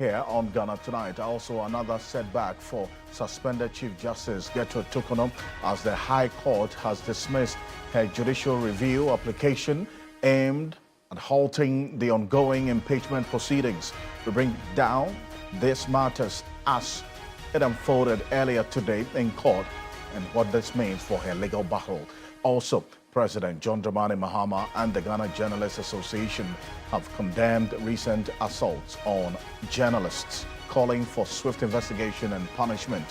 here on Ghana Tonight. Also, another setback for suspended Chief Justice Getro Tokono as the High Court has dismissed her judicial review application aimed at halting the ongoing impeachment proceedings. We bring down these matters as it unfolded earlier today in court and what this means for her legal battle. Also, President John Dramani Mahama and the Ghana Journalists Association have condemned recent assaults on journalists, calling for swift investigation and punishment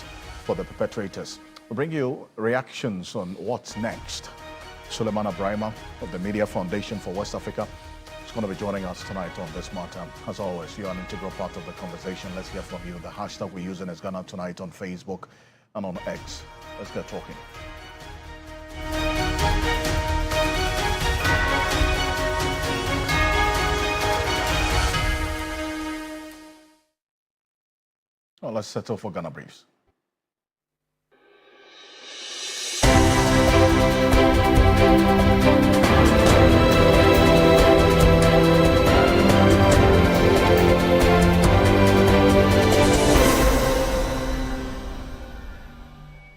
for the perpetrators. We'll bring you reactions on what's next. Suleiman Abrahima of the Media Foundation for West Africa is going to be joining us tonight on this matter. As always, you're an integral part of the conversation. Let's hear from you. The hashtag we're using is Ghana Tonight on Facebook and on X. Let's get talking. Well, let's settle for Ghana Briefs.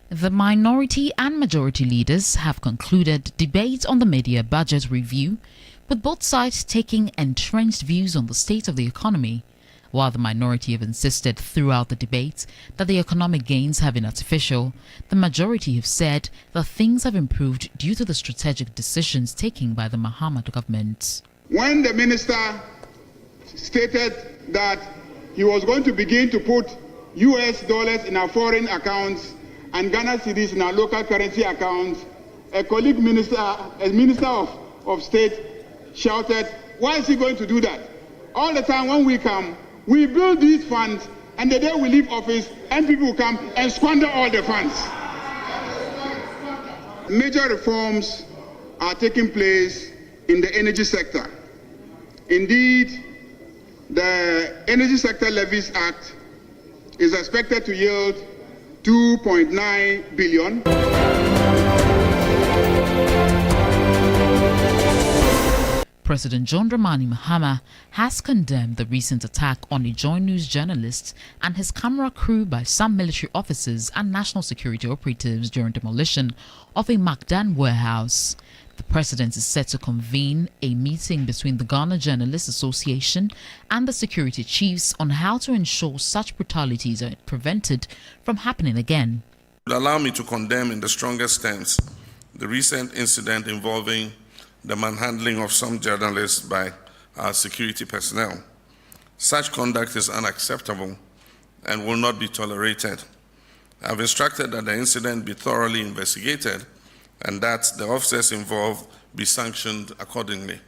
The minority and majority leaders have concluded debate on the media budget review, with both sides taking entrenched views on the state of the economy. While the minority have insisted throughout the debate that the economic gains have been artificial, the majority have said that things have improved due to the strategic decisions taken by the Mahama government. When the minister stated that he was going to begin to put US dollars in our foreign accounts and Ghana cedis in our local currency accounts, a colleague minister, a minister of state shouted, "Why is he going to do that? All the time when we come, we build these funds, and the day we leave office, and people will come and squander all the funds." Major reforms are taking place in the energy sector. Indeed, the Energy Sector Levies Act is expected to yield 2.9 billion. President John Dramani Mahama has condemned the recent attack on a Joy News journalist and his camera crew by some military officers and national security operatives during demolition of a Macdan warehouse. The president is set to convene a meeting between the Ghana Journalists Association and the security chiefs on how to ensure such brutalities are prevented from happening again. Allow me to condemn in the strongest terms the recent incident involving the manhandling of some journalists by our security personnel. Such conduct is unacceptable and will not be tolerated. I have instructed that the incident be thoroughly investigated and that the officers involved be sanctioned accordingly.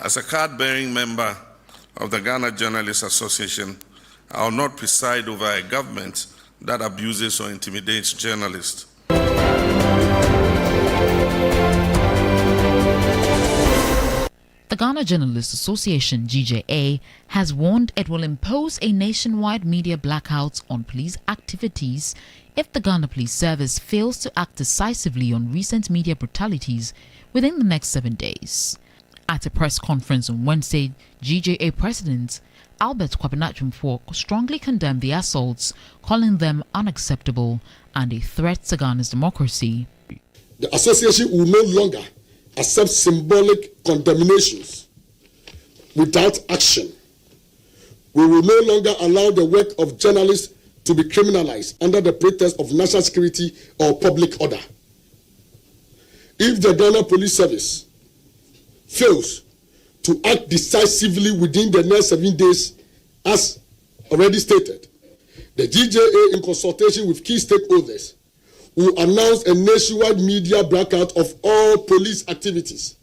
As a card-bearing member of the Ghana Journalists Association, I will not preside over a government that abuses or intimidates journalists. The Ghana Journalists Association, GJA, has warned it will impose a nationwide media blackout on police activities if the Ghana Police Service fails to act decisively on recent media brutalities within the next 7 days. At a press conference on Wednesday, GJA President Albert Kwabena strongly condemned the assaults, calling them unacceptable and a threat to Ghana's democracy. The association will no longer accept symbolic condemnations without action. We will no longer allow the work of journalists to be criminalized under the pretext of national security or public order. If the Ghana Police Service fails to act decisively within the next 7 days, as already stated, the GJA, in consultation with key stakeholders, will announce a nationwide media blackout of all police activities.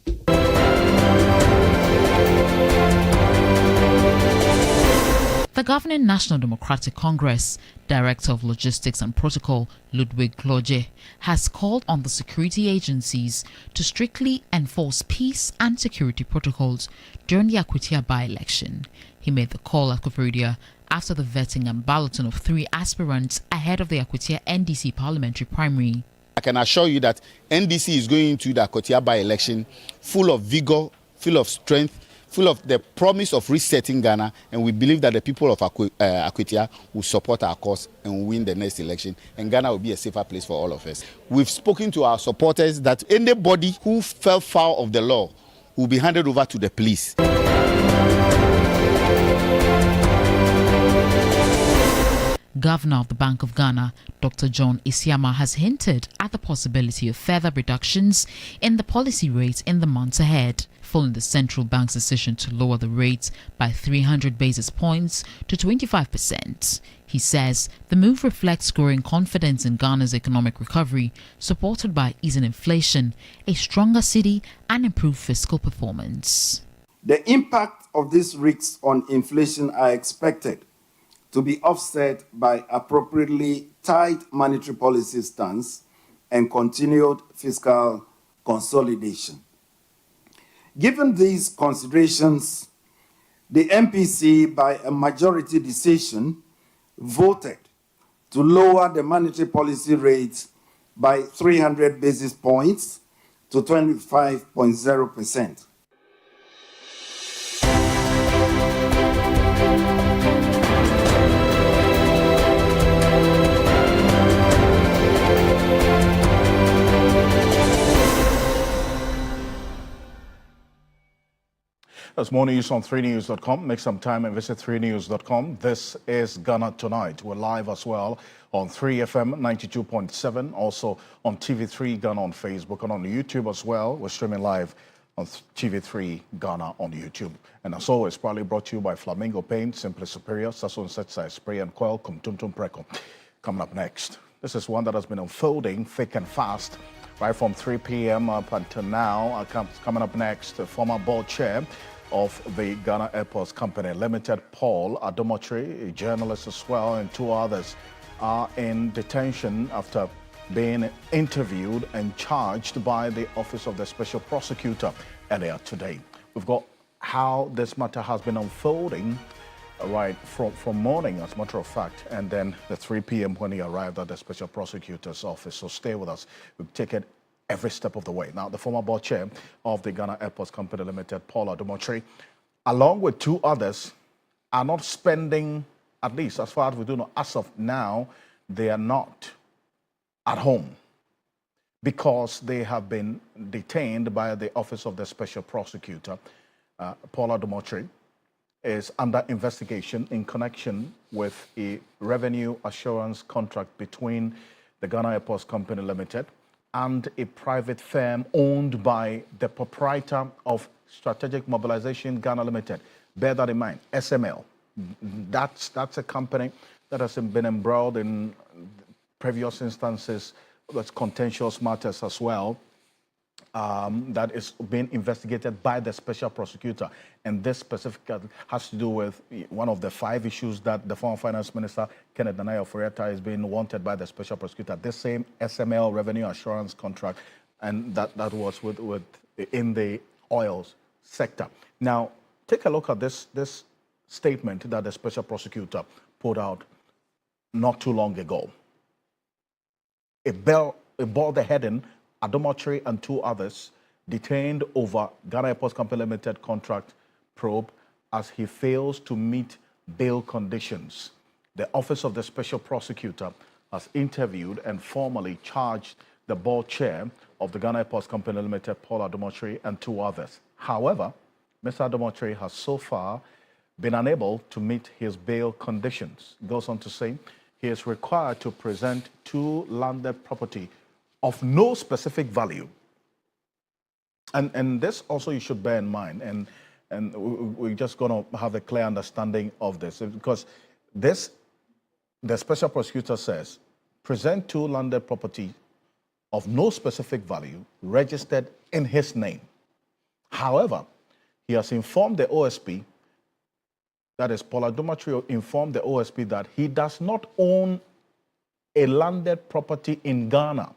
The governing National Democratic Congress, Director of Logistics and Protocol, Ludwig Kloje, has called on the security agencies to strictly enforce peace and security protocols during the Akwatia by-election. He made the call at Koforidua after the vetting and balloting of 3 aspirants ahead of the Akwatia NDC Parliamentary primary. I can assure you that NDC is going into the Akwatia by-election full of vigor, full of strength, full of the promise of resetting Ghana, and we believe that the people of Akwatia will support our cause and win the next election, and Ghana will be a safer place for all of us. We've spoken to our supporters that anybody who fell foul of the law will be handed over to the police. Governor of the Bank of Ghana, Dr. John Isiama, has hinted at the possibility of further reductions in the policy rates in the months ahead, following the central bank's decision to lower the rates by 300 basis points to 25%. He says the move reflects growing confidence in Ghana's economic recovery, supported by easing inflation, a stronger cedi, and improved fiscal performance. The impact of these risks on inflation are expected to be offset by appropriately tight monetary policy stance and continued fiscal consolidation. Given these considerations, the MPC, by a majority decision, voted to lower the monetary policy rate by 300 basis points to 25.0%. That's more news on 3news.com. Make some time and visit 3news.com. This is Ghana Tonight. We're live as well on 3FM 92.7, also on TV3 Ghana on Facebook, and on YouTube as well. We're streaming live on TV3 Ghana on YouTube. And as always, proudly brought to you by Flamingo Paint, Simply Superior, Sasson Set Size Spray and Coil, Kumtumtum Preco. Coming up next, this is one that has been unfolding thick and fast right from 3 p.m. up until now. Coming up next, the former board chair of the Ghana Airports Company Limited, Paul Adomotri, a journalist as well, and two others are in detention after being interviewed and charged by the Office of the Special Prosecutor earlier today. We've got how this matter has been unfolding right from morning, as a matter of fact, and then the 3 p.m. when he arrived at the Special Prosecutor's office. So stay with us. We've taken every step of the way. Now, the former board chair of the Ghana Airports Company Limited, Paul Adomotri, along with two others, are not spending, at least as far as we do know, as of now, they are not at home because they have been detained by the Office of the Special Prosecutor. Paul Adomotri is under investigation in connection with a revenue assurance contract between the Ghana Airports Company Limited and a private firm owned by the proprietor of Strategic Mobilization Ghana Limited. Bear that in mind, SML. That's a company that has been embroiled in previous instances with contentious matters as well, that is being investigated by the Special Prosecutor. And this specifically has to do with one of the 5 issues that the former Finance Minister, Kenneth Nanayo-Foriata, is being wanted by the Special Prosecutor. This same SML revenue assurance contract, and that was with in the oils sector. Now, take a look at this statement that the Special Prosecutor put out not too long ago. It bore the heading, Adomotri and two others detained over Ghana Airports Company Limited contract probe as he fails to meet bail conditions. The Office of the Special Prosecutor has interviewed and formally charged the board chair of the Ghana Airports Company Limited, Paul Adomotri, and two others. However, Mr. Adomotri has so far been unable to meet his bail conditions. It goes on to say he is required to present 2 landed property of no specific value. And this also you should bear in mind, and we're just going to have a clear understanding of this, because the Special Prosecutor says, present 2 landed property of no specific value registered in his name. However, he has informed the OSP, that is Paul Adomotri informed the OSP that he does not own a landed property in Ghana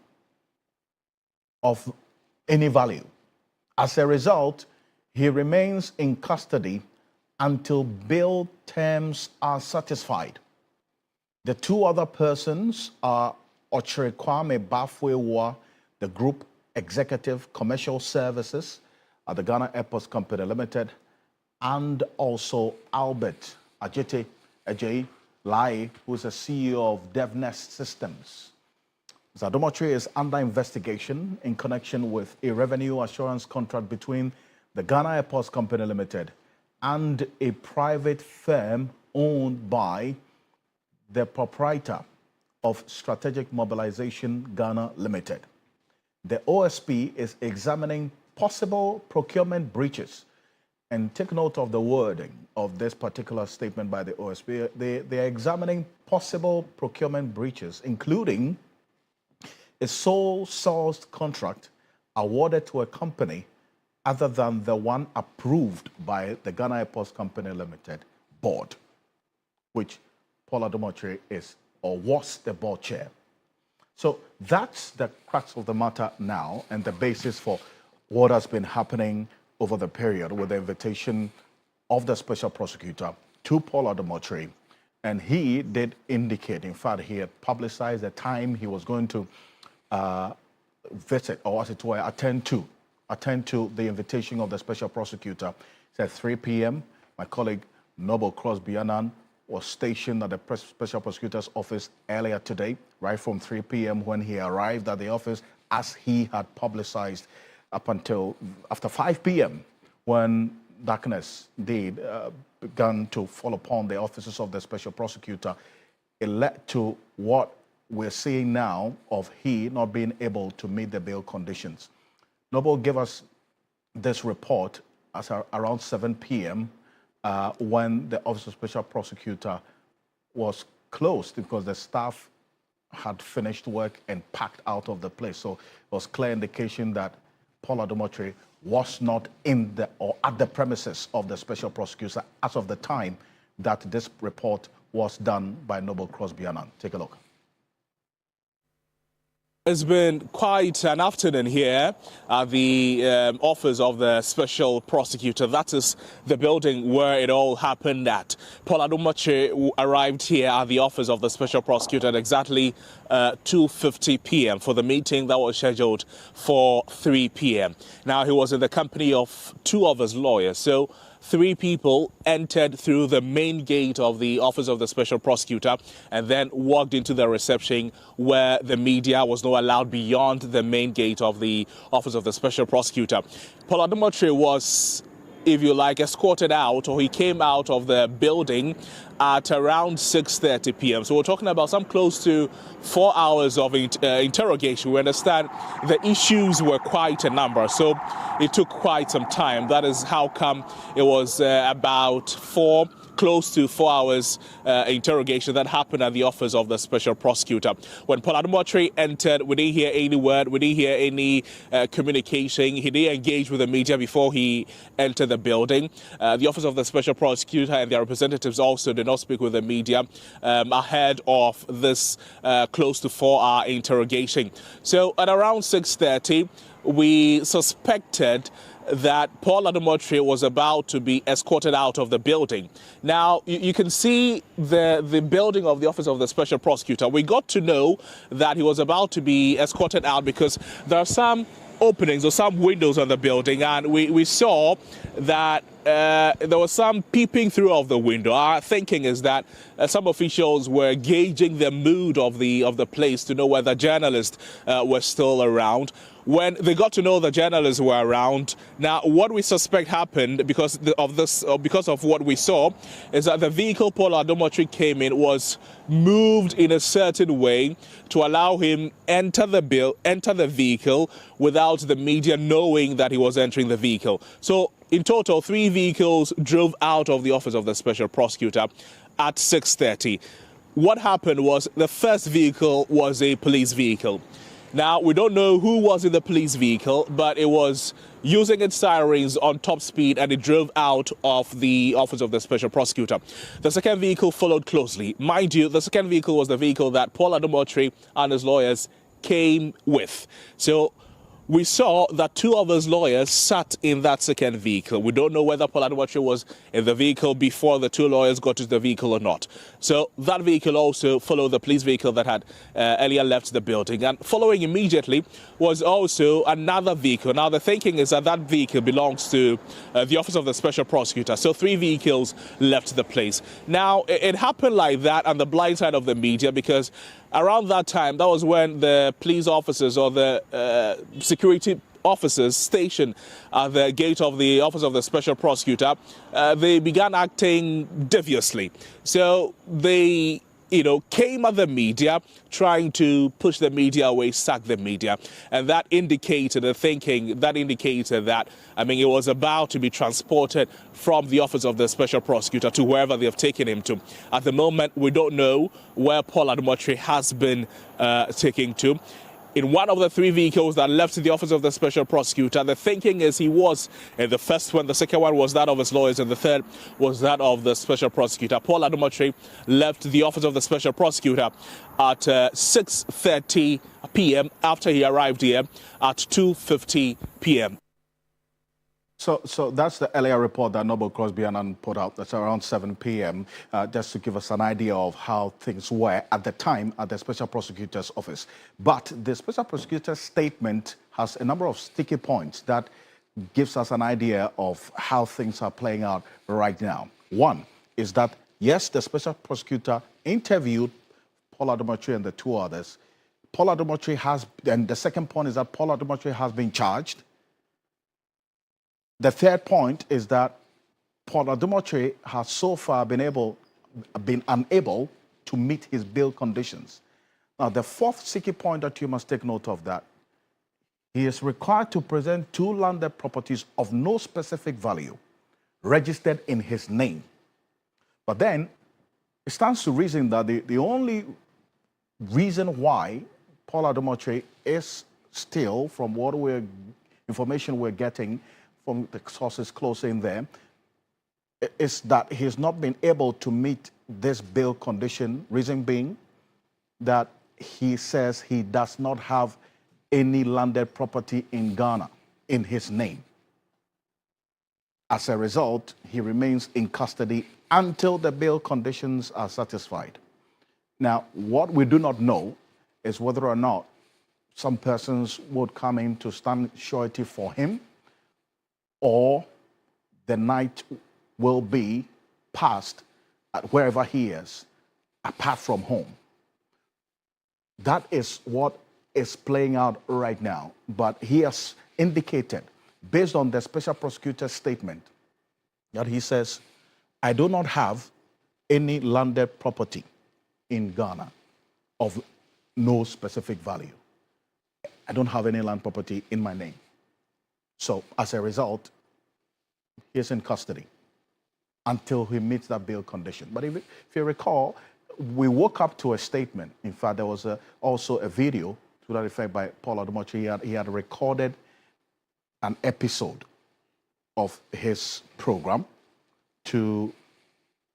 of any value. As a result, he remains in custody until bail terms are satisfied. The 2 other persons are Ochre Kwame Bafwewa, the Group Executive Commercial Services at the Ghana Airports Company Limited, and also Albert Ajay Lai, who is the CEO of DevNest Systems. Mr. Adomotri is under investigation in connection with a revenue assurance contract between the Ghana Airports Company Limited and a private firm owned by the proprietor of Strategic Mobilization Ghana Limited. The OSP is examining possible procurement breaches. And take note of the wording of this particular statement by the OSP. They are examining possible procurement breaches, including a sole sourced contract awarded to a company other than the one approved by the Ghana Airports Company Limited board, which Paul Adomotri is or was the board chair. So that's the crux of the matter now and the basis for what has been happening over the period with the invitation of the special prosecutor to Paul Adomotri. And he did indicate, in fact, he had publicized the time he was going to visit, or as it were, attend to the invitation of the special prosecutor. It's at 3 p.m. My colleague Noble Crosby Annan was stationed at the special prosecutor's office earlier today, right from 3 p.m. when he arrived at the office, as he had publicized, up until after 5 p.m. when darkness began to fall upon the offices of the special prosecutor. It led to what we're seeing now of he not being able to meet the bail conditions. Noble gave us this report as around 7 p.m. When the Office of Special Prosecutor was closed because the staff had finished work and packed out of the place. So it was clear indication that Paul Adomotri was not in the or at the premises of the special prosecutor as of the time that this report was done by Noble Crosby Annan. Take a look. It's been quite an afternoon here at the office of the special prosecutor. That is the building where it all happened at. Paul Adomotri arrived here at the office of the special prosecutor at exactly 2:50 p.m. for the meeting that was scheduled for 3 p.m. Now, he was in the company of two of his lawyers. So 3 people entered through the main gate of the office of the special prosecutor and then walked into the reception where the media was not allowed beyond the main gate of the office of the special prosecutor. Paul Adomotri was, if you like, escorted out, or he came out of the building at around 6:30 p.m. So we're talking about some close to 4 hours of interrogation. We understand the issues were quite a number, so it took quite some time. That is how come it was about close to 4 hours interrogation that happened at the office of the special prosecutor. When Paul Adomotri entered, we didn't hear any word, we didn't hear any communication. He didn't engage with the media before he entered the building. The office of the special prosecutor and their representatives also did not speak with the media ahead of this close to 4-hour interrogation. So at around 6:30, we suspected that Paul Adomotri was about to be escorted out of the building. Now, you can see the building of the office of the special prosecutor. We got to know that he was about to be escorted out because there are some openings or some windows on the building, and we saw that there was some peeping through of the window. Our thinking is that some officials were gauging the mood of the place to know whether journalists were still around. When they got to know the journalists were around, now what we suspect happened because of what we saw is that the vehicle Paul Adomotri came in was moved in a certain way to allow him enter the vehicle without the media knowing that he was entering the vehicle. So in total, 3 vehicles drove out of the office of the special prosecutor at 6:30. What happened was the first vehicle was a police vehicle. Now, we don't know who was in the police vehicle, but it was using its sirens on top speed and it drove out of the office of the special prosecutor. The second vehicle followed closely. Mind you, the second vehicle was the vehicle that Paul Adomotri and his lawyers came with. So we saw that two of his lawyers sat in that second vehicle. We don't know whether Paul Adumachi was in the vehicle before the two lawyers got to the vehicle or not. So that vehicle also followed the police vehicle that had earlier left the building. And following immediately was also another vehicle. Now, the thinking is that that vehicle belongs to the Office of the Special Prosecutor. So 3 vehicles left the place. Now, it happened like that on the blind side of the media because around that time, that was when the police officers or the security officers stationed at the gate of the Office of the Special Prosecutor, they began acting deviously. So they, came at the media, trying to push the media away, sack the media. And that indicated the thinking, that indicated that, it was about to be transported from the Office of the Special Prosecutor to wherever they have taken him to. At the moment, we don't know where Paul Adumachi has been taken to. In one of the 3 vehicles that left the Office of the Special Prosecutor, the thinking is he was in the first one, the second one was that of his lawyers, and the third was that of the Special Prosecutor. Paul Adumachi left the Office of the Special Prosecutor at 6:30 p.m. after he arrived here at 2:50 p.m. So that's the earlier report that Noble Crosby and put out. That's around 7 p.m. Just to give us an idea of how things were at the time at the Special Prosecutor's office. But the Special Prosecutor's statement has a number of sticky points that gives us an idea of how things are playing out right now. One is that, yes, the Special Prosecutor interviewed Paul Adumachi and the 2 others. Paul Adumachi has, and the second point is that Paul Adumachi has been charged. The third point is that Paul Adumachi has so far been unable to meet his bail conditions. Now, the fourth sticky point that you must take note of that he is required to present 2 landed properties of no specific value registered in his name. But then it stands to reason that the only reason why Paul Adumachi is still, from what information we're getting from the sources close in there, is that he's not been able to meet this bail condition, reason being that he says he does not have any landed property in Ghana in his name. As a result, he remains in custody until the bail conditions are satisfied. Now, what we do not know is whether or not some persons would come in to stand surety for him, or the night will be passed at wherever he is, apart from home. That is what is playing out right now. But he has indicated, based on the Special Prosecutor's statement, that he says, I do not have any landed property in Ghana of no specific value. I don't have any land property in my name. So as a result, he is in custody until he meets that bail condition. But if you recall, we woke up to a statement. In fact, there was also a video to that effect by Paul Adumachi. He had recorded an episode of his program to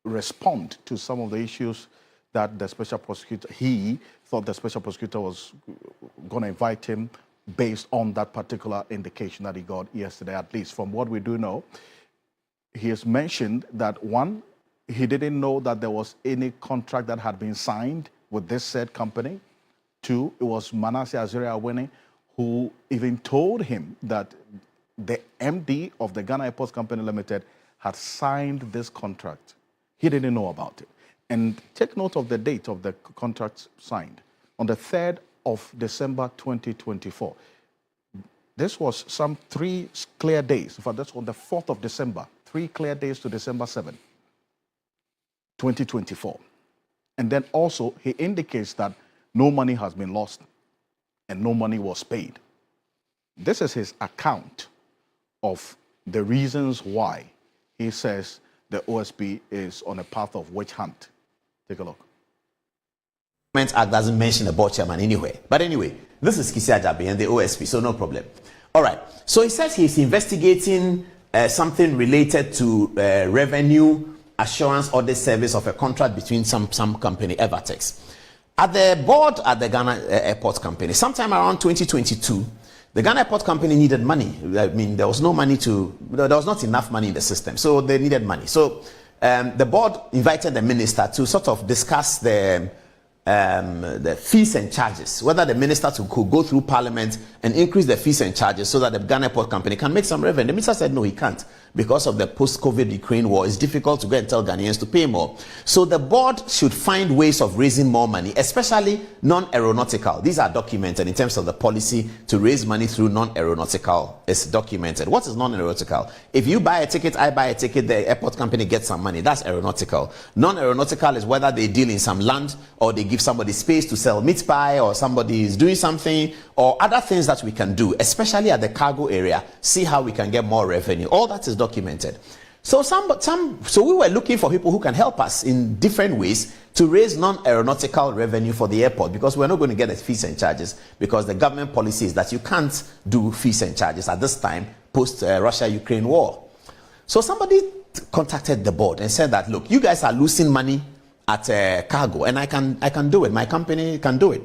respond to some of the issues that the Special Prosecutor, he thought the Special Prosecutor was going to invite him based on that particular indication that he got yesterday, at least from what we do know. He has mentioned that, 1, he didn't know that there was any contract that had been signed with this said company. 2, it was Manasseh Azuri-Awene who even told him that the MD of the Ghana Airports Company Limited had signed this contract. He didn't know about it. And take note of the date of the contract signed, on the 3rd of December 2024. This was some 3 clear days. In fact, that's on the 4th of December, 3 clear days to December 7, 2024. And then also, he indicates that no money has been lost and no money was paid. This is his account of the reasons why he says the OSP is on a path of witch hunt. Take a look. Act doesn't mention the board chairman anywhere. But anyway, this is Kisi Ajabi and the OSP, so no problem. All right. So he says he's investigating something related to revenue assurance audit service of a contract between some company, Evertex. At the board at the Ghana Airports Company, sometime around 2022, The Ghana Airport Company needed money. I mean, there was not enough money in the system, so they needed money. So the board invited the minister to sort of discuss the fees and charges, whether the minister could go through Parliament and increase the fees and charges so that the Ghana Airport Company can make some revenue. The minister said no, he can't. Because of the post-COVID Ukraine war, it's difficult to go and tell Ghanaians to pay more. So the board should find ways of raising more money, especially non-aeronautical. These are documented in terms of the policy to raise money through non-aeronautical. It's documented. What is non-aeronautical? If you buy a ticket, I buy a ticket, the airport company gets some money. That's aeronautical. Non-aeronautical is whether they deal in some land or they give somebody space to sell meat pie, or somebody is doing something, or other things that we can do, especially at the cargo area, see how we can get more revenue. All that is documented. So so we were looking for people who can help us in different ways to raise non-aeronautical revenue for the airport, because we're not going to get the fees and charges, because the government policy is that you can't do fees and charges at this time post Russia-Ukraine war. So somebody contacted the board and said that, look, you guys are losing money at cargo, and I can do it. My company can do it.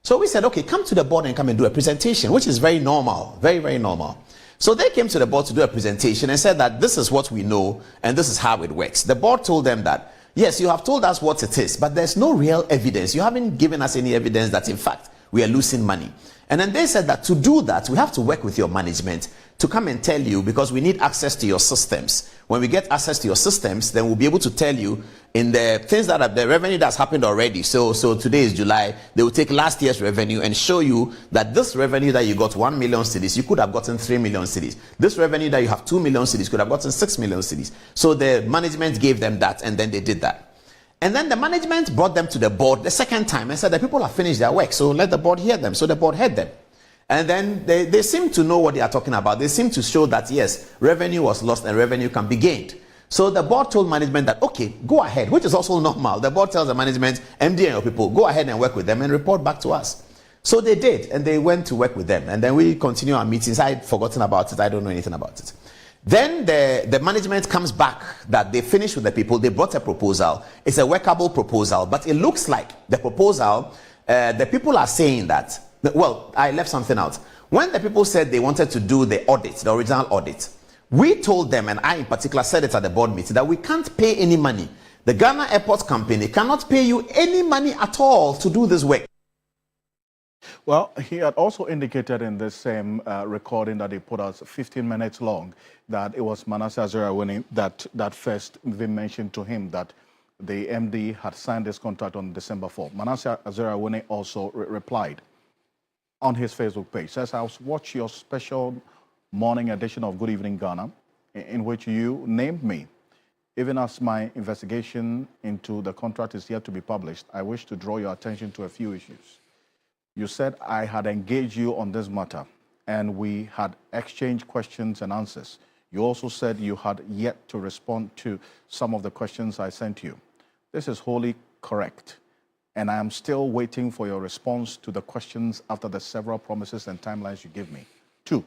So we said, okay, come to the board and come and do a presentation, which is very normal, very, very normal. So they came to the board to do a presentation and said that this is what we know and this is how it works. The board told them that, yes, you have told us what it is, but there's no real evidence. You haven't given us any evidence that, in fact, we are losing money. And then they said that to do that, we have to work with your management to come and tell you, because we need access to your systems. When we get access to your systems, then we'll be able to tell you in the things that are the revenue that's happened already. So today is July. They will take last year's revenue and show you that this revenue that you got 1 million cedis, you could have gotten 3 million cedis. This revenue that you have 2 million cedis could have gotten 6 million cedis. So the management gave them that, and then they did that. And then the management brought them to the board the second time and said that people have finished their work, so let the board hear them. So the board heard them. And then they seem to know what they are talking about. They seem to show that, yes, revenue was lost and revenue can be gained. So the board told management that, okay, go ahead, which is also normal. The board tells the management, MD and your people, go ahead and work with them and report back to us. So they did, and they went to work with them. And then we continue our meetings. I had forgotten about it. I don't know anything about it. Then the management comes back that they finished with the people. They brought a proposal. It's a workable proposal, but it looks like the proposal, the people are saying that, well, I left something out. When the people said they wanted to do the audit, the original audit, we told them, and I in particular said it at the board meeting, that we can't pay any money. The Ghana Airport Company cannot pay you any money at all to do this work. Well, he had also indicated in this same recording that he put out 15 minutes long that it was Manasseh Azerawuni that first even mentioned to him that the MD had signed this contract on December 4th. Manasseh Azerawuni also replied on his Facebook page. Says, I watched your special morning edition of Good Evening Ghana, in which you named me. Even as my investigation into the contract is yet to be published, I wish to draw your attention to a few issues. You said I had engaged you on this matter, and we had exchanged questions and answers. You also said you had yet to respond to some of the questions I sent you. This is wholly correct, and I am still waiting for your response to the questions after the several promises and timelines you give me. 2,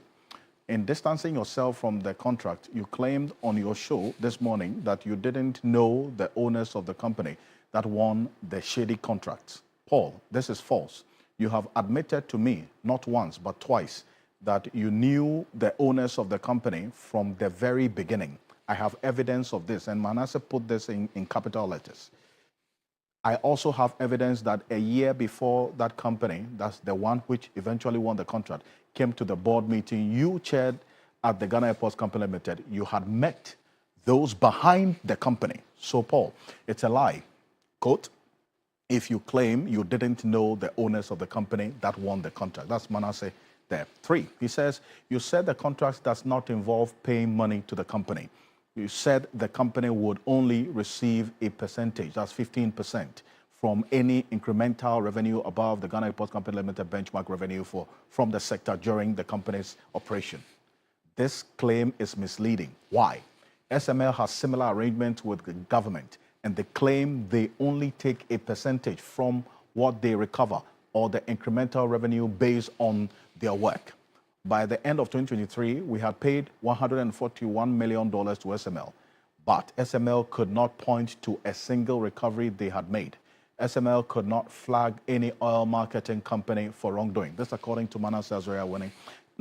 in distancing yourself from the contract, you claimed on your show this morning that you didn't know the owners of the company that won the shady contracts. Paul, this is false. You have admitted to me, not once, but twice, that you knew the owners of the company from the very beginning. I have evidence of this, and Manasseh put this in capital letters. I also have evidence that a year before that company, that's the one which eventually won the contract, came to the board meeting you chaired at the Ghana Airports Company Limited. You had met those behind the company. So, Paul, it's a lie. Quote, if you claim you didn't know the owners of the company that won the contract. That's Manasseh there. 3, he says, you said the contract does not involve paying money to the company. You said the company would only receive a percentage, that's 15%, from any incremental revenue above the Ghana Airports Company Limited benchmark revenue from the sector during the company's operation. This claim is misleading. Why? SML has similar arrangements with the government, and they claim they only take a percentage from what they recover or the incremental revenue based on their work. By the end of 2023, we had paid $141 million to SML, but SML could not point to a single recovery they had made. SML could not flag any oil marketing company for wrongdoing. This according to Manasseh Azerawuni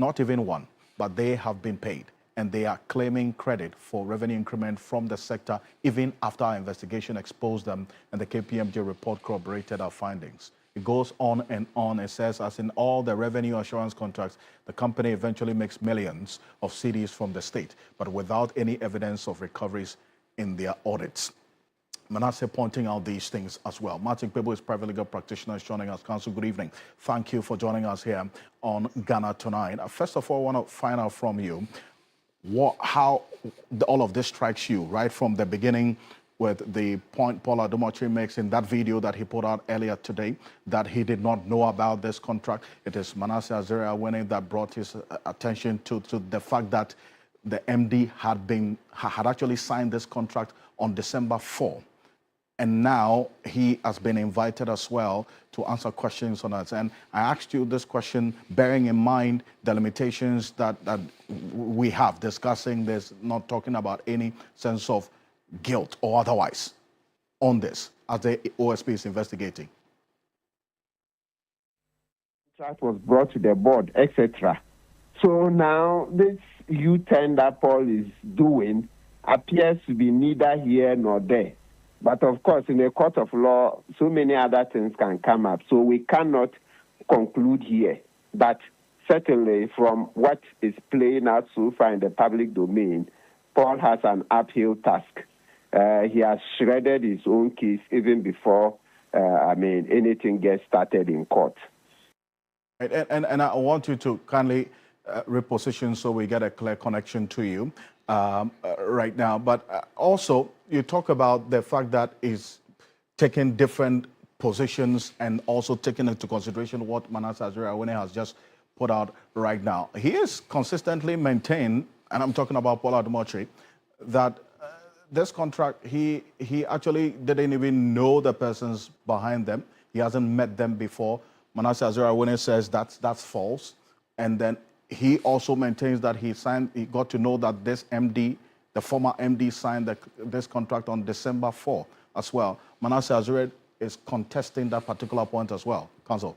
not even one, but they have been paid. And they are claiming credit for revenue increment from the sector, even after our investigation exposed them and the KPMG report corroborated our findings. It goes on and on. It says, as in all the revenue assurance contracts, the company eventually makes millions of cedis from the state, but without any evidence of recoveries in their audits. Manasseh pointing out these things as well. Martin Kpebo is private legal practitioner joining us. Counsel, good evening. Thank you for joining us here on Ghana Tonight. First of all, I want to find out from you how all of this strikes you, right from the beginning, with the point Paul Adomotri makes in that video that he put out earlier today, that he did not know about this contract. It is Manasseh Azure-Awene that brought his attention to the fact that the MD had actually signed this contract on December 4. And now he has been invited as well to answer questions on it. And I asked you this question, bearing in mind the limitations that we have discussing this, not talking about any sense of guilt or otherwise on this as the OSP is investigating. Contract was brought to the board, etc. So now this U-turn that Paul is doing appears to be neither here nor there. But of course, in a court of law, so many other things can come up. So we cannot conclude here. But certainly from what is playing out so far in the public domain, Paul has an uphill task. He has shredded his own case even before, anything gets started in court. And I want you to kindly reposition so we get a clear connection to you right now. But also, you talk about the fact that he's taking different positions and also taking into consideration what Manasseh Azure-Awene has just put out right now. He is consistently maintained, and I'm talking about Paul Adomotri, that this contract, he actually didn't even know the persons behind them. He hasn't met them before. Manasseh Azure-Awene says that's false. And then he also maintains that he got to know that this MD, the former MD, signed this contract on December 4 as well. Manasseh Azure is contesting that particular point as well. Counsel.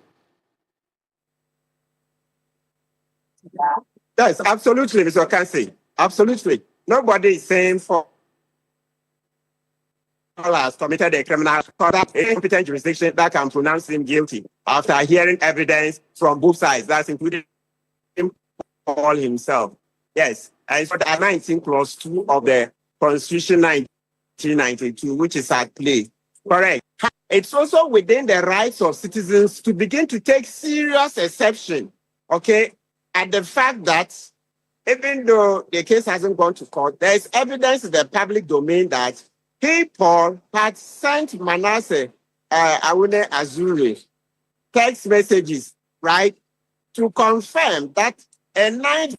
Yes, absolutely, Mr. Ocansey. Absolutely. Nobody is saying for has committed a criminal conduct, a competent jurisdiction that can pronounce him guilty after hearing evidence from both sides. That's including him, Paul himself. Yes, and so the 19 clause 2 of the Constitution 1992, which is at play. Correct. It's also within the rights of citizens to begin to take serious exception, okay, at the fact that even though the case hasn't gone to court, there is evidence in the public domain that Paul had sent Manasseh Awene Azure text messages, right, to confirm that a night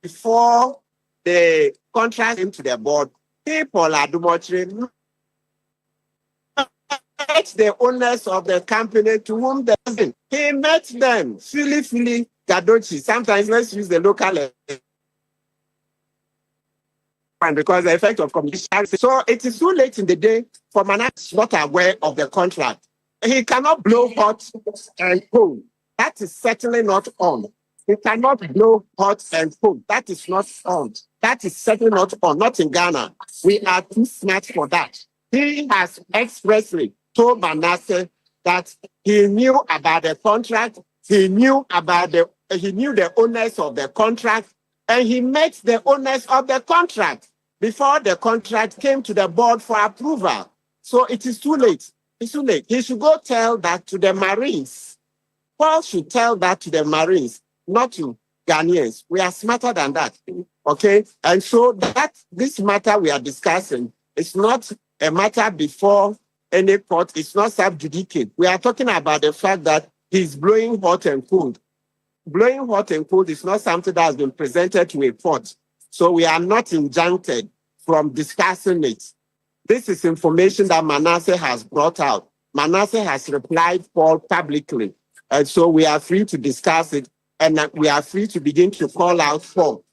before the contract came to the board, Paul Adomotri met the owners of the company to whom he met them, Philly Gadochi. Sometimes let's use the local because the effect of communication. So it is too late in the day for Manasseh not aware of the contract. He cannot blow hot and cold. That is certainly not on. He cannot blow hot and cold. That is not on. That is certainly not on. Not in Ghana. We are too smart for that. He has expressly told Manasseh that he knew about the contract. He knew the owners of the contract, and he met the owners of the contract before the contract came to the board for approval. So it is too late. It's too late. He should go tell that to the Marines. Paul should tell that to the Marines, not to Ghanaians. We are smarter than that. Okay? And so that this matter we are discussing is not a matter before any court. It's not sub-judice. We are talking about the fact that he's blowing hot and cold. Blowing hot and cold is not something that has been presented to a court. So we are not injuncted from discussing it. This is information that Manasseh has brought out. Manasseh has replied Paul publicly. And so we are free to discuss it, and we are free to begin to call out Paul.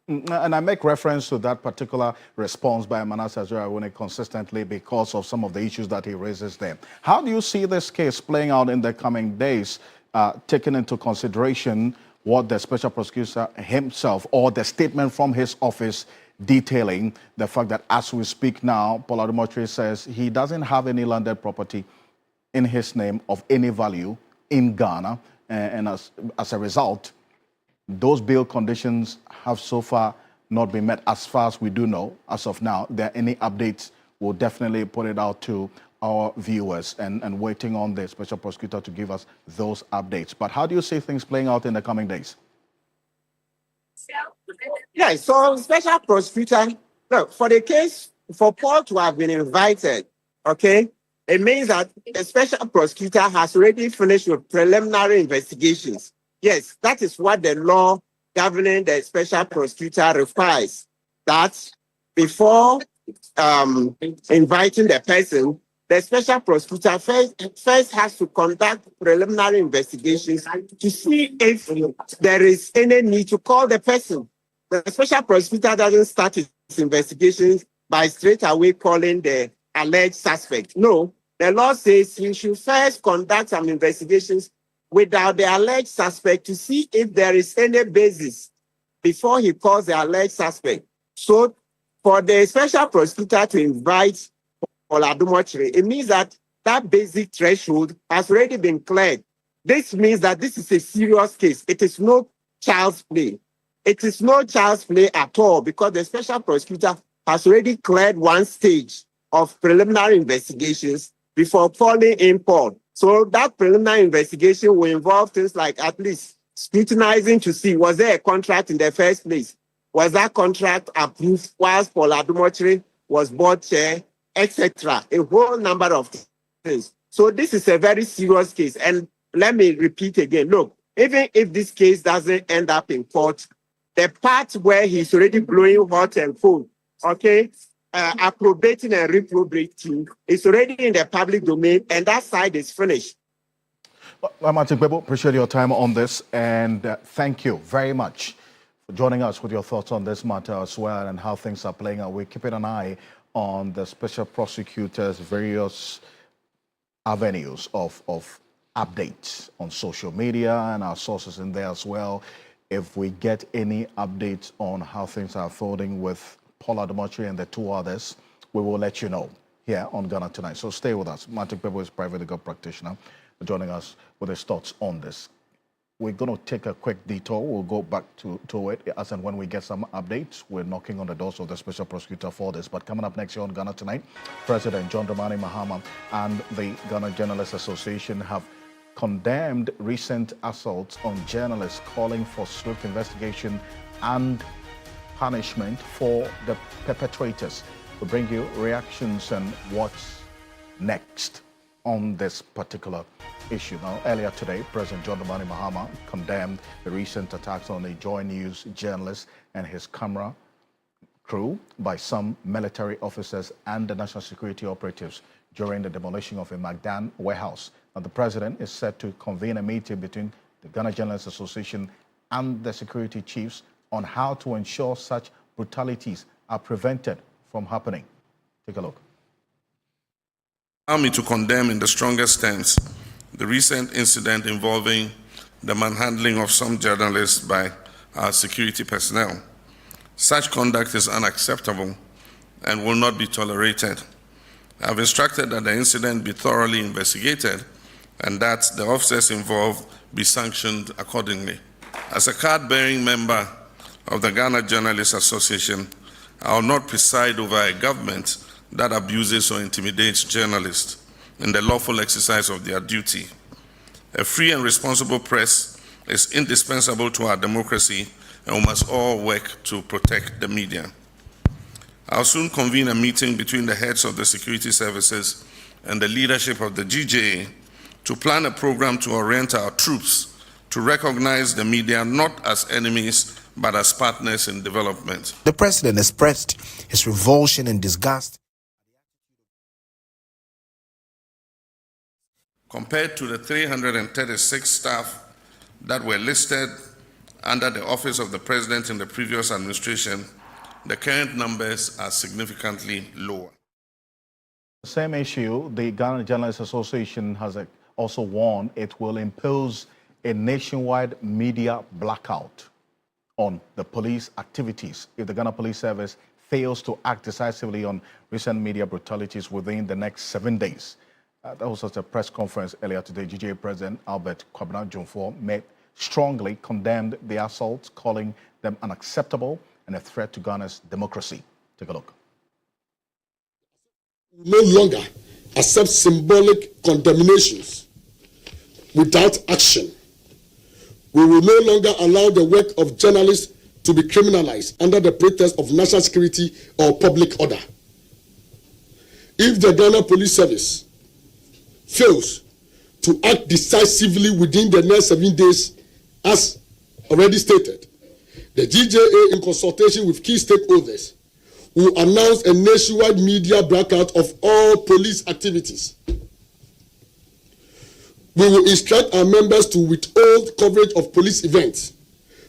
And I make reference to that particular response by Manasseh Azure-Awene consistently because of some of the issues that he raises there. How do you see this case playing out in the coming days, taking into consideration what the special prosecutor himself, or the statement from his office detailing the fact that as we speak now, Paul Adumotre says he doesn't have any landed property in his name of any value in Ghana. And as a result, those bail conditions have so far not been met as far as we do know. As of now, there are any updates, we'll definitely put it out to our viewers and waiting on the special prosecutor to give us those updates. But how do you see things playing out in the coming days? Yeah, so special prosecutor, look, for the case, for Paul to have been invited, okay, it means that the special prosecutor has already finished with preliminary investigations. Yes, that is what the law governing the special prosecutor requires, that before inviting the person, the special prosecutor first has to conduct preliminary investigations to see if there is any need to call the person. The special prosecutor doesn't start his investigations by straight away calling the alleged suspect. No, the law says he should first conduct some investigations without the alleged suspect to see if there is any basis before he calls the alleged suspect. So for the special prosecutor to invite Paul Adumotre, it means that that basic threshold has already been cleared. This means that this is a serious case. It is no child's play. It is no child's play at all, because the special prosecutor has already cleared one stage of preliminary investigations before calling in Paul. So that preliminary investigation will involve things like at least scrutinizing to see, was there a contract in the first place? Was that contract approved whilst Paul Adumotre was board chair, etc.? A whole number of things. So this is a very serious case. And let me repeat again, look, even if this case doesn't end up in court, the part where he's already blowing hot and cold, okay, approbating and reprobating is already in the public domain, and that side is finished. Well, Martin Bebo, appreciate your time on this, and thank you very much for joining us with your thoughts on this matter as well and how things are playing out. We're keeping an eye on the special prosecutor's various avenues of updates on social media and our sources in there as well. If we get any updates on how things are unfolding with Paul Adumotre and the two others, we will let you know here on Ghana Tonight. So stay with us. Martin Bebo is a private legal practitioner joining us with his thoughts on this. We're going to take a quick detour. We'll go back to it as and when we get some updates. We're knocking on the doors of the special prosecutor for this. But coming up next year on Ghana Tonight, President John Dramani Mahama and the Ghana Journalists Association have condemned recent assaults on journalists, calling for swift investigation and punishment for the perpetrators. We'll bring you reactions and what's next on this particular issue. Now, earlier today, President John Dramani Mahama condemned the recent attacks on a Joy News journalist and his camera crew by some military officers and the national security operatives during the demolition of a Magdan warehouse. Now, the president is set to convene a meeting between the Ghana Journalists Association and the security chiefs on how to ensure such brutalities are prevented from happening. Take a look. Allow me to condemn in the strongest terms the recent incident involving the manhandling of some journalists by our security personnel. Such conduct is unacceptable and will not be tolerated. I have instructed that the incident be thoroughly investigated and that the officers involved be sanctioned accordingly. As a card-bearing member of the Ghana Journalists Association, I will not preside over a government that abuses or intimidates journalists in the lawful exercise of their duty. A free and responsible press is indispensable to our democracy, and we must all work to protect the media. I'll soon convene a meeting between the heads of the security services and the leadership of the GJA to plan a program to orient our troops to recognize the media not as enemies but as partners in development. The president expressed his revulsion and disgust. Compared to the 336 staff that were listed under the office of the president in the previous administration, the current numbers are significantly lower. Same issue, the Ghana Journalists Association has also warned it will impose a nationwide media blackout on the police activities if the Ghana Police Service fails to act decisively on recent media brutalities within the next 7 days. That was at a press conference earlier today. GGA President Albert Kwabena Jomfo strongly condemned the assaults, calling them unacceptable and a threat to Ghana's democracy. Take a look. No longer accept symbolic condemnations without action. We will no longer allow the work of journalists to be criminalized under the pretext of national security or public order. If the Ghana Police Service fails to act decisively within the next 7 days, as already stated, the GJA, in consultation with key stakeholders, will announce a nationwide media blackout of all police activities. We will instruct our members to withhold coverage of police events,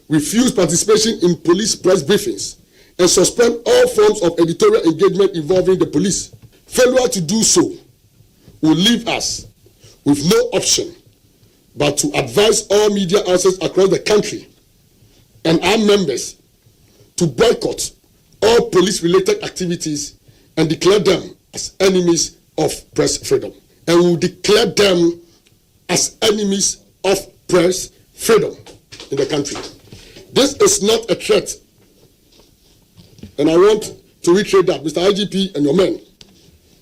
refuse participation in police press briefings, and suspend all forms of editorial engagement involving the police. Failure to do so will leave us with no option but to advise all media houses across the country and our members to boycott all police-related activities and declare them as enemies of press freedom. And we will declare them as enemies of press freedom in the country. This is not a threat. And I want to reiterate that, Mr. IGP and your men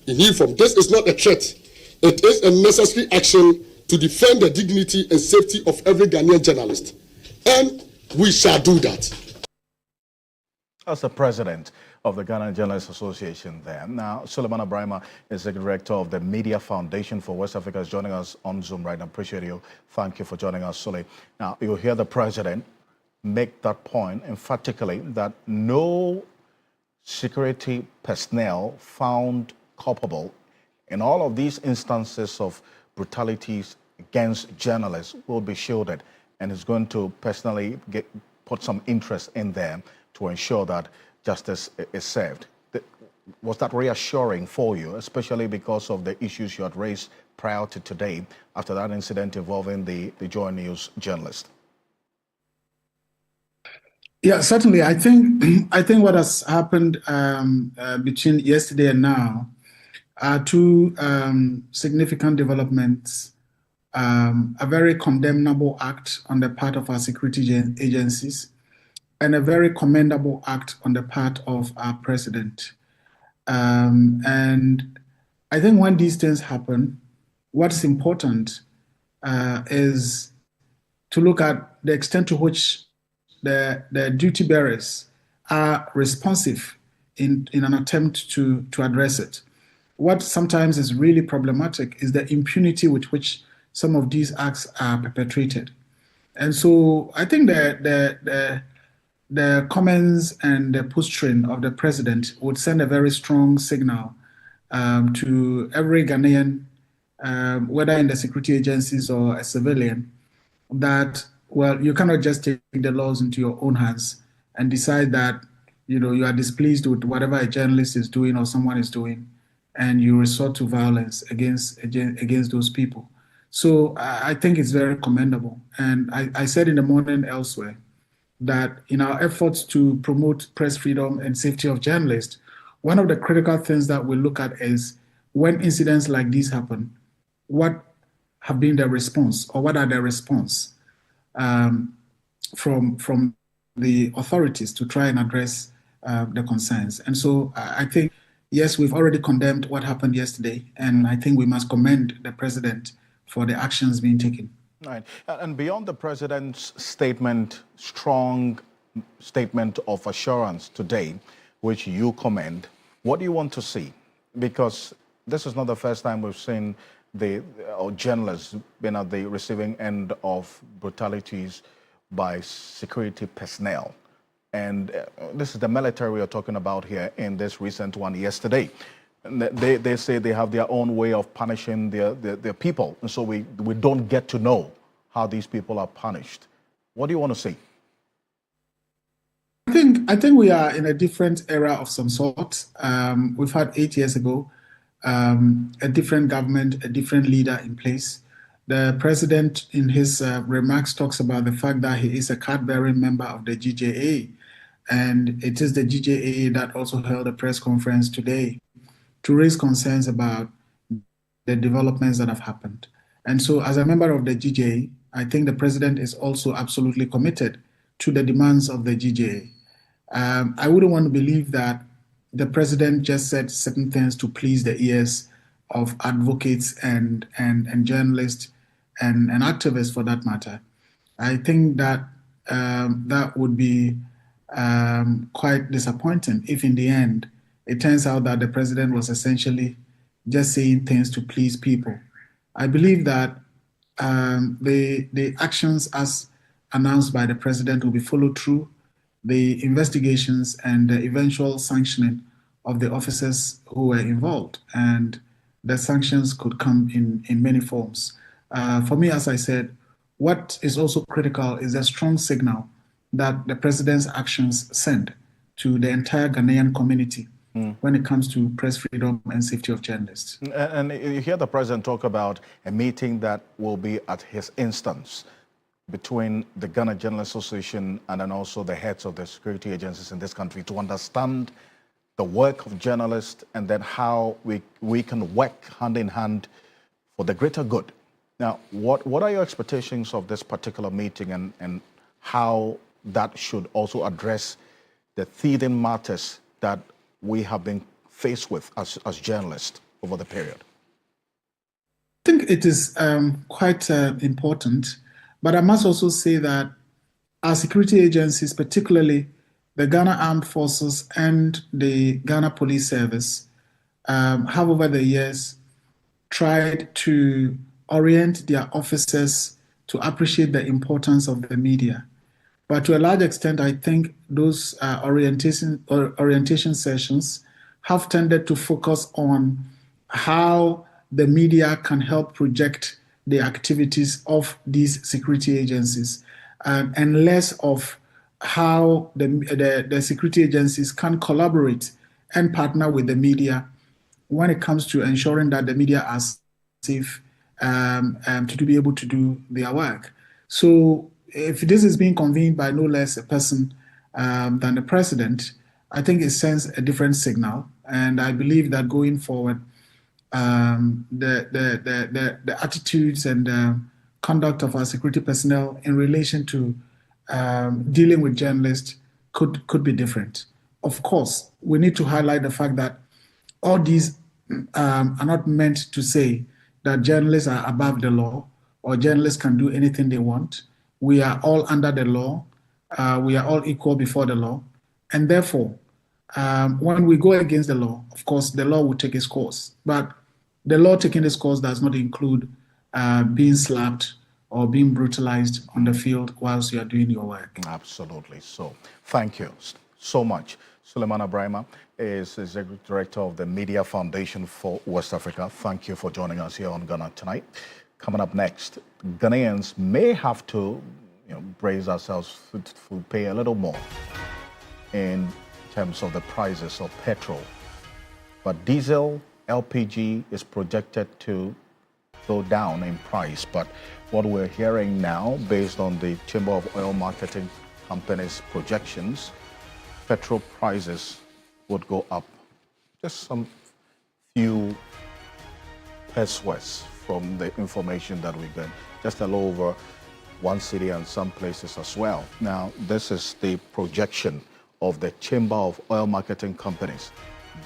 in uniform, this is not a threat. It is a necessary action to defend the dignity and safety of every Ghanaian journalist. And we shall do that. As the president of the Ghana Journalists Association there. Now, Suleiman Abrahima is the director of the Media Foundation for West Africa, is joining us on Zoom right now. Appreciate you. Thank you for joining us, Sule. Now, you'll hear the president make that point emphatically that no security personnel found culpable in all of these instances of brutalities against journalists will be shielded, and is going to personally put some interest in there to ensure that justice is served. Was that reassuring for you, especially because of the issues you had raised prior to today after that incident involving the Joy News journalist? Yeah, certainly. I think what has happened between yesterday and now are two significant developments. A very condemnable act on the part of our security agencies, and a very commendable act on the part of our president. And I think when these things happen, what's important is to look at the extent to which the duty bearers are responsive in an attempt to address it. What sometimes is really problematic is the impunity with which some of these acts are perpetrated. And so I think the comments and the posturing of the president would send a very strong signal to every Ghanaian, whether in the security agencies or a civilian, that, well, you cannot just take the laws into your own hands and decide that, you are displeased with whatever a journalist is doing or someone is doing, and you resort to violence against those people. So I think it's very commendable. And I said in the morning elsewhere that in our efforts to promote press freedom and safety of journalists, one of the critical things that we look at is when incidents like these happen, what have been the response, or what are the response from the authorities to try and address the concerns. And so I think, yes, we've already condemned what happened yesterday, and I think we must commend the president for the actions being taken. Right. And beyond the president's statement, strong statement of assurance today, which you commend, what do you want to see? Because this is not the first time we've seen journalists been at the receiving end of brutalities by security personnel. And this is the military we're talking about here in this recent one yesterday. They say they have their own way of punishing their people. And so we don't get to know how these people are punished. What do you want to see? I think we are in a different era of some sort. We've had 8 years ago a different government, a different leader in place. The president, in his remarks, talks about the fact that he is a card-bearing member of the GJA, and it is the GJA that also held a press conference today to raise concerns about the developments that have happened. And so, as a member of the GJA, I think the president is also absolutely committed to the demands of the GJA. I wouldn't want to believe that the president just said certain things to please the ears of advocates and journalists and activists, for that matter. I think that that would be quite disappointing if in the end it turns out that the president was essentially just saying things to please people. I believe that the actions as announced by the president will be followed through, the investigations and the eventual sanctioning of the officers who were involved. And the sanctions could come in many forms. For me, as I said, what is also critical is a strong signal that the president's actions send to the entire Ghanaian community when it comes to press freedom and safety of journalists. And you hear the president talk about a meeting that will be at his instance between the Ghana Journalists Association and then also the heads of the security agencies in this country to understand the work of journalists and then how we can work hand in hand for the greater good. Now, what are your expectations of this particular meeting and how that should also address the teething matters that we have been faced with as journalists over the period? I think it is quite important, but I must also say that our security agencies, particularly the Ghana Armed Forces and the Ghana Police Service, have over the years tried to orient their officers to appreciate the importance of the media. But to a large extent, I think those orientation sessions have tended to focus on how the media can help project the activities of these security agencies, and less of how the security agencies can collaborate and partner with the media when it comes to ensuring that the media are safe to be able to do their work. So if this is being convened by no less a person than the president, I think it sends a different signal. And I believe that going forward, the attitudes and conduct of our security personnel in relation to dealing with journalists could be different. Of course, we need to highlight the fact that all these are not meant to say that journalists are above the law or journalists can do anything they want. We are all under the law. We are all equal before the law. And therefore, when we go against the law, of course, the law will take its course. But the law taking its course does not include being slapped or being brutalized on the field whilst you are doing your work. Absolutely. So thank you so much. Suleiman Abrahima is Executive Director of the Media Foundation for West Africa. Thank you for joining us here on Ghana Tonight. Coming up next, Ghanaians may have to brace ourselves to pay a little more in terms of the prices of petrol. But diesel, LPG is projected to go down in price. But what we're hearing now, based on the Chamber of Oil Marketing Companies' projections, petrol prices would go up just some few pesos from the information that we get, just a little over 1 city and some places as well. Now, this is the projection of the Chamber of Oil Marketing Companies.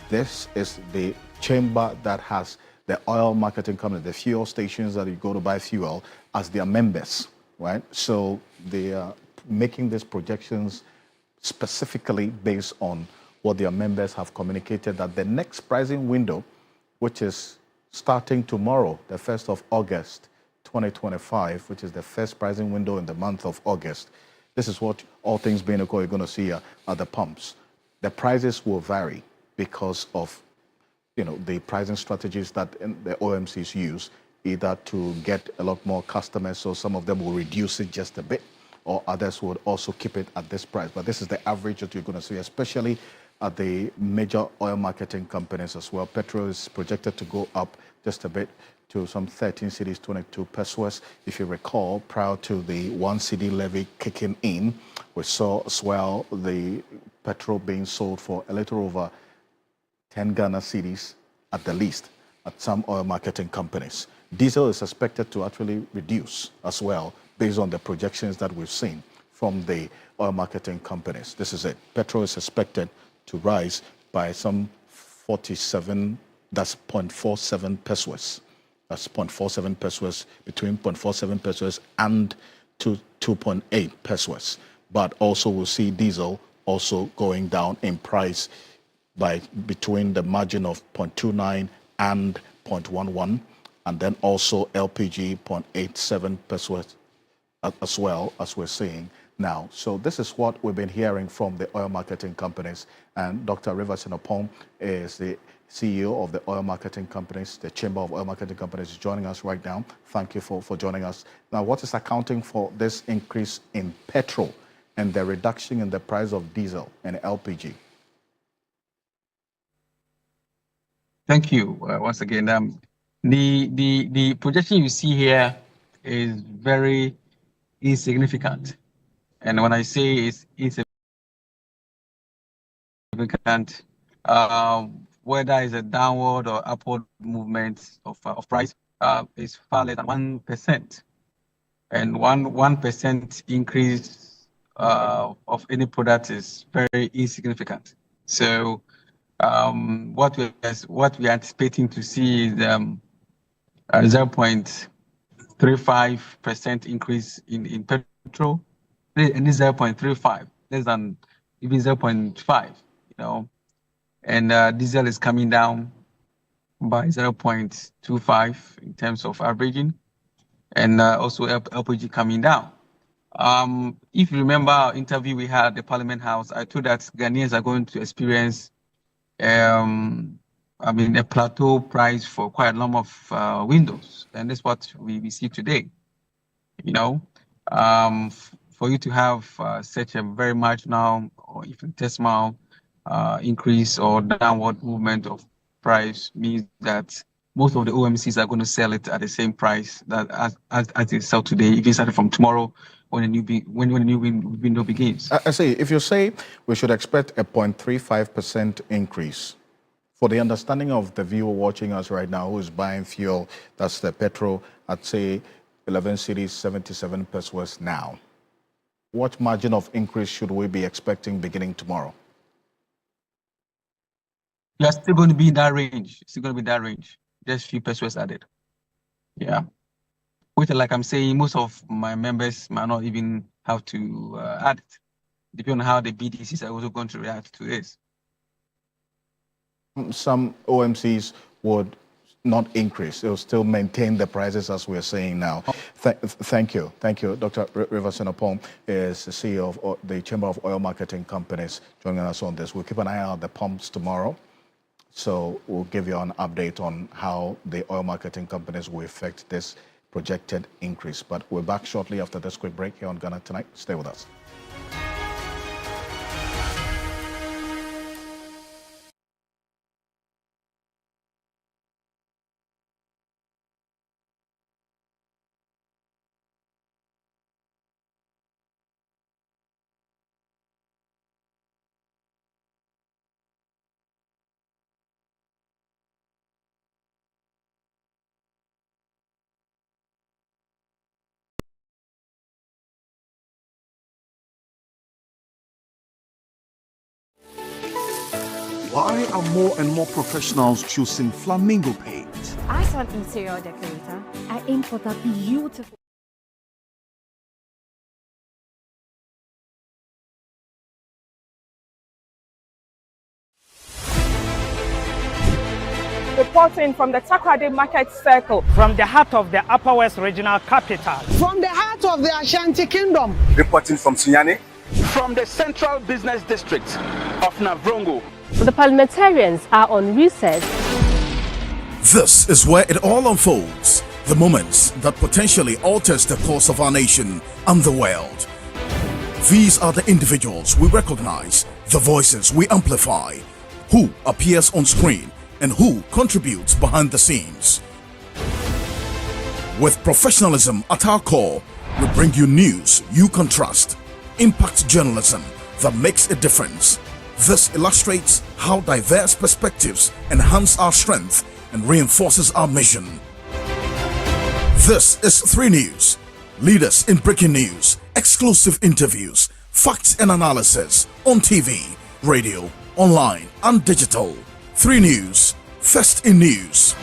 This is the chamber that has the oil marketing company, the fuel stations that you go to buy fuel, as their members, right? So they are making these projections specifically based on what their members have communicated, that the next pricing window, which is starting tomorrow, the 1st of August, 2025, which is the first pricing window in the month of August, this is what, all things being equal, you're going to see at the pumps. The prices will vary because of the pricing strategies that the OMCs use, either to get a lot more customers, so some of them will reduce it just a bit, or others would also keep it at this price. But this is the average that you're going to see, especially at the major oil marketing companies as well. Petrol is projected to go up just a bit. to some 13 cedis 22 pesos. If you recall, prior to the 1 cedi levy kicking in, we saw as well the petrol being sold for a little over 10 Ghana cedis at the least at some oil marketing companies. Diesel is expected to actually reduce as well based on the projections that we've seen from the oil marketing companies. This is it. Petrol is expected to rise by some 47, that's 0.47 pesos. That's 0.47 pesos, between 0.47 pesos and to 2.8 pesos. But also we'll see diesel also going down in price by between the margin of 0.29 and 0.11, and then also LPG 0.87 pesos as well, as we're seeing now. So this is what we've been hearing from the oil marketing companies, and Dr. Rivers Sinopong is the CEO of the oil marketing companies, the Chamber of Oil Marketing Companies, is joining us right now. Thank you for joining us. Now, what is accounting for this increase in petrol and the reduction in the price of diesel and LPG? Thank you once again. The projection you see here is very insignificant, and when I say it's insignificant, whether it's a downward or upward movement of price, is far less than 1%, and 1% increase of any product is very insignificant. So what we are anticipating to see is 0.35% increase in petrol, and this 0.35, less than even 0.5, you know, and diesel is coming down by 0.25 in terms of averaging, and also LPG coming down. If you remember our interview we had at the Parliament House, I told that Ghanaians are going to experience a plateau price for quite a number of windows, and that's what we see today. You know, for you to have such a very marginal or even decimal increase or downward movement of price means that most of the OMCs are going to sell it at the same price that as they sell today, even starting from tomorrow when a new window begins. I see. If you say we should expect a 0.35% increase, for the understanding of the viewer watching us right now who is buying fuel, that's the petrol at say 11 cedis 77 pesos now, what margin of increase should we be expecting beginning tomorrow? You're still going to be in that range. It's still going to be that range. Just few pesos added. Yeah. Which, like I'm saying, most of my members might not even have to add it, depending on how the BDCs are also going to react to this. Some OMCs would not increase. They'll still maintain the prices as we're saying now. Thank you. Thank you. Dr. Rivers Sinopong is the CEO of the Chamber of Oil Marketing Companies joining us on this. We'll keep an eye out on the pumps tomorrow. So we'll give you an update on how the oil marketing companies will affect this projected increase. But we're back shortly after this quick break here on Ghana Tonight. Stay with us. Why are more and more professionals choosing Flamingo paint? As an interior decorator, I aim for the beautiful. Reporting from the Takoradi Market Circle, from the heart of the Upper West Regional Capital, from the heart of the Ashanti Kingdom, reporting from Sinyane, from the Central Business District of Navrongo. The parliamentarians are on recess. This is where it all unfolds. The moments that potentially alters the course of our nation and the world. These are the individuals we recognize, the voices we amplify, who appears on screen and who contributes behind the scenes. With professionalism at our core, we bring you news you can trust. Impact journalism that makes a difference. This illustrates how diverse perspectives enhance our strength and reinforces our mission. This is 3 News. Leaders in breaking news, exclusive interviews, facts and analysis on TV, radio, online and digital. 3 News, first in news.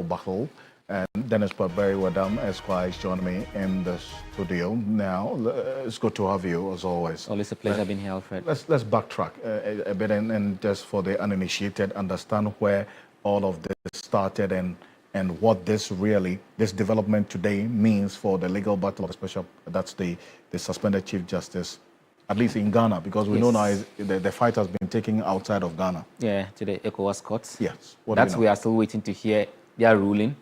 Battle, and Dennis Barberry Wadam Esquire is joining me in the studio now. It's good to have you as always. Always a pleasure being here, Alfred. Let's backtrack a bit and just for the uninitiated understand where all of this started and what this development today means for the legal battle of the special, that's the suspended Chief Justice, at least in Ghana, because we know now the fight has been taken outside of Ghana. Yeah, to the ECOWAS courts. Yes. We are still waiting to hear their ruling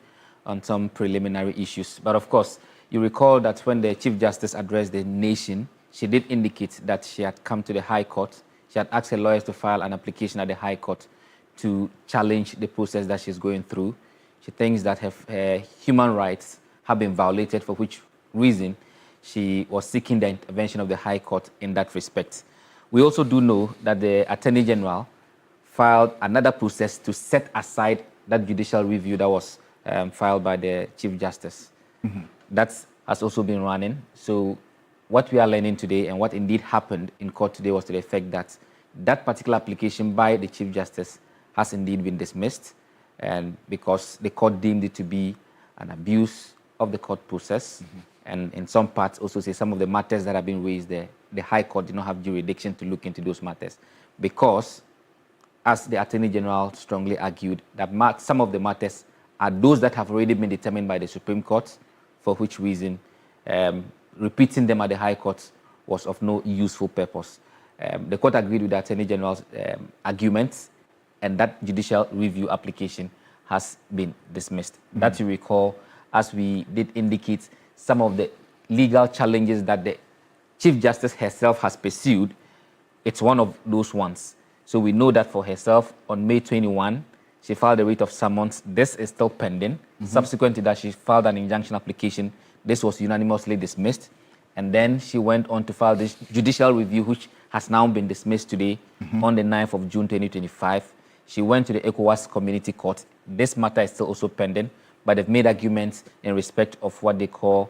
on some preliminary issues. But of course, you recall that when the Chief Justice addressed the nation, she did indicate that she had come to the High Court. She had asked her lawyers to file an application at the High Court to challenge the process that she's going through. She thinks that her human rights have been violated, for which reason she was seeking the intervention of the High Court in that respect. We also do know that the Attorney General filed another process to set aside that judicial review that was filed by the Chief Justice. Mm-hmm. That has also been running. So what we are learning today and what indeed happened in court today was to the effect that that particular application by the Chief Justice has indeed been dismissed, and because the court deemed it to be an abuse of the court process, mm-hmm. and in some parts also say some of the matters that have been raised there, the High Court did not have jurisdiction to look into those matters, because as the Attorney General strongly argued, that some of the matters are those that have already been determined by the Supreme Court, for which reason repeating them at the High Court was of no useful purpose. The court agreed with the Attorney General's arguments, and that judicial review application has been dismissed. Mm-hmm. That you recall, as we did indicate, some of the legal challenges that the Chief Justice herself has pursued, it's one of those ones. So we know that for herself, on May 21, she filed a writ of summons. This is still pending. Mm-hmm. Subsequent to that, she filed an injunction application. This was unanimously dismissed. And then she went on to file this judicial review, which has now been dismissed today on the 9th of June 2025. She went to the ECOWAS Community Court. This matter is still also pending, but they've made arguments in respect of what they call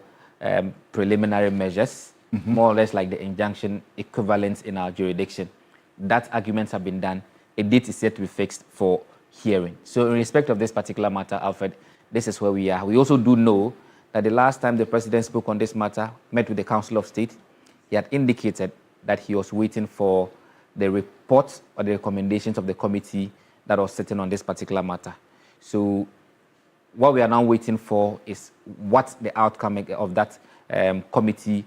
preliminary measures, more or less like the injunction equivalent in our jurisdiction. That arguments have been done. A date is yet to be fixed for hearing. So in respect of this particular matter, Alfred, this is where we are. We also do know that the last time the president spoke on this matter, met with the Council of State, he had indicated that he was waiting for the report or the recommendations of the committee that was sitting on this particular matter. So what we are now waiting for is what the outcome of that committee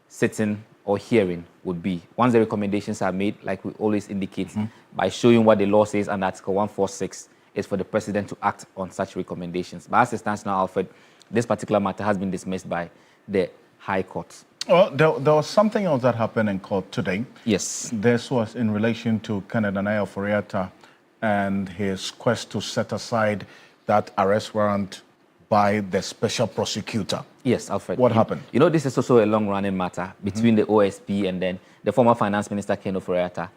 sitting or hearing would be. Once the recommendations are made, like we always indicate, by showing what the law says under Article 146, is for the president to act on such recommendations. But as it stands now, Alfred, this particular matter has been dismissed by the High Court. Well, there was something else that happened in court today. Yes. This was in relation to Kenneth Oforiatta and his quest to set aside that arrest warrant by the special prosecutor. Yes, Alfred. What happened? You know, this is also a long-running matter between the OSP and then the former finance minister, Ken Oforiatta.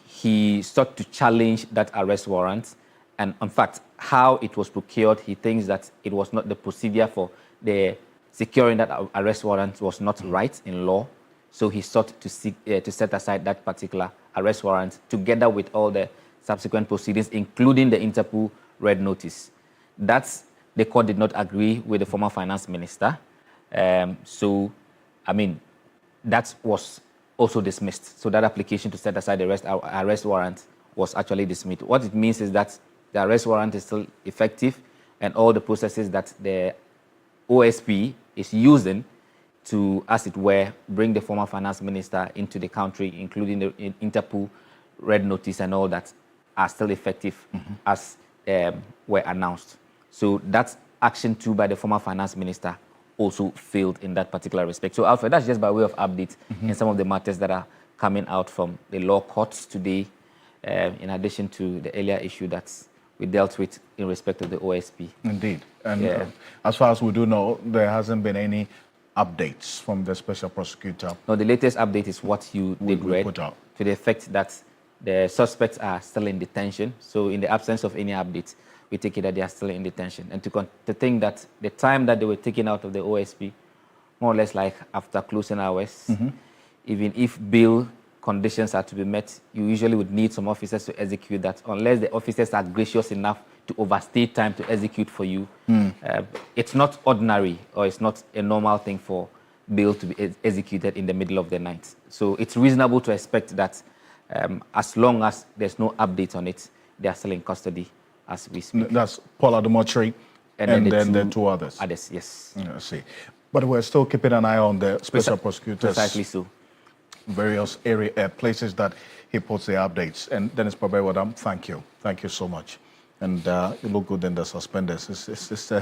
He sought to challenge that arrest warrant. And in fact, how it was procured, he thinks that it was not the procedure for the securing that arrest warrant was not right in law. So he sought to set aside that particular arrest warrant together with all the subsequent proceedings, including the Interpol red notice. The court did not agree with the former finance minister. So, I mean, that was also dismissed. So that application to set aside the arrest warrant was actually dismissed. What it means is that the arrest warrant is still effective, and all the processes that the OSP is using to, as it were, bring the former finance minister into the country, including the Interpol red notice and all that, are still effective as were announced. So that action too by the former finance minister also failed in that particular respect. So Alfred, that's just by way of update in some of the matters that are coming out from the law courts today, in addition to the earlier issue that we dealt with in respect of the OSP. Indeed. And as far as we do know, there hasn't been any updates from the special prosecutor. No, the latest update is what you did read, to the effect that the suspects are still in detention. So in the absence of any updates, we take it that they are still in detention. And to think that the time that they were taken out of the OSP, more or less like after closing hours, even if bail conditions are to be met, you usually would need some officers to execute that. Unless the officers are gracious enough to overstay time to execute for you, it's not ordinary, or it's not a normal thing for bail to be executed in the middle of the night. So it's reasonable to expect that as long as there's no update on it, they are still in custody as we speak. That's Paul Adumochiri and then the two others. Others, yes. I see. But we're still keeping an eye on the special prosecutors. Precisely so. Various places that he puts the updates. And Dennis Pabewadam, thank you. Thank you so much. And you look good in the suspenders. It's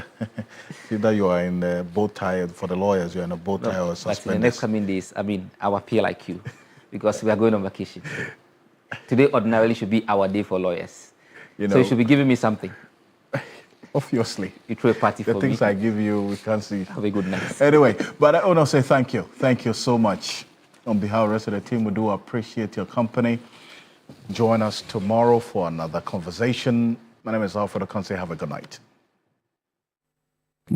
either you are in the bow tie, for the lawyers, you're in a bow tie or suspenders. But in the next coming days, I mean, I will appear like you because we are going on vacation. Today ordinarily should be our day for lawyers. You know, so you should be giving me something. Obviously. You throw a party for me. The things I give you, we can't see. Have a good night. Anyway, but I want to say thank you. Thank you so much. On behalf of the rest of the team, we do appreciate your company. Join us tomorrow for another conversation. My name is Alfred Ocansey. Have a good night.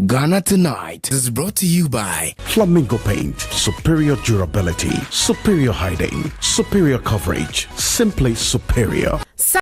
Ghana Tonight is brought to you by Flamingo Paint. Superior durability, superior hiding, superior coverage, simply superior.